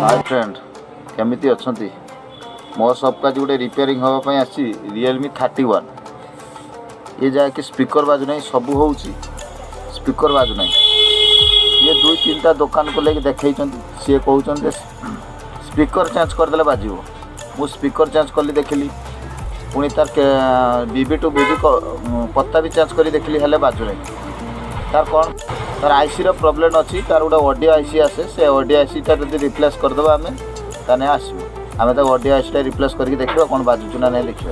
Hi friend केमिति अच्छंती मो सब का गोटे रिपेयरिंग हाँपाई आसी रियलमी 31 ये जाकि स्पीकर बाजू नहीं सबू हो स्पीकर बाजू नहीं ये दुई तीन टा दुकान को लेकिन देखई सी कहते स्पीकर चेंज करदे बाजो मु स्पीकर चेंज कली देखिली पुणी तार बीबी टू बीबी पत्ता भी चेंज कर देखिली हेले बाजू नहीं तार कौन तार आईसी रो प्रॉब्लम अच्छी तार गोटे ऑडियो आईसी आसे से ऑडियो आईसी टा जब रिप्लेस करदे आम ताने आसो आम तो ऑडियो आईसी टा रिप्लेस करके देखा कौन बाजुचु ना नहीं देखा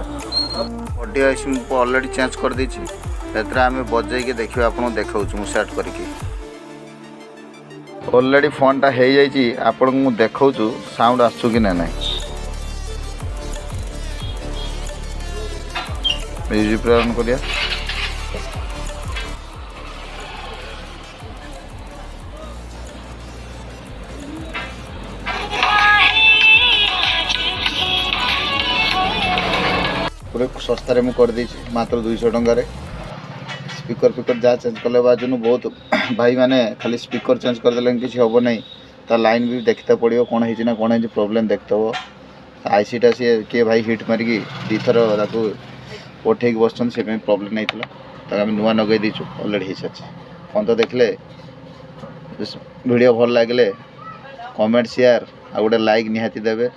ऑडियो आईसी मुझे ऑलरेडी चेंज कर देछि से आम बजे देखिए आपको देखा सेट करके ऑलरेडी फोन टा हो जाइए आपको मुझे देखा साउंड आसु कि ना म्यूजिक प्ले ऑन करिया पूरे सस्तार मुझे कर देछि मात्र 200 टंकार स्पीकर फिकर जहाँ चेंज कले बाजू बहुत भाई मैंने खाली स्पीकर चेंज करदे किसी हम ना ता लाइन भी देखते पड़ो कौन है कौन है प्रोब्लेम देखते हो आईसी टा सी किए भाई हिट मारिकी दी थर उठे बस से प्रोब्लेम नहीं था आम नुआ नगे दीचु अलरेडी हो सारी फोन तो देखले वीडियो भल लगे कमेंट शेयर आ गोटे लाइक निहाती देवे।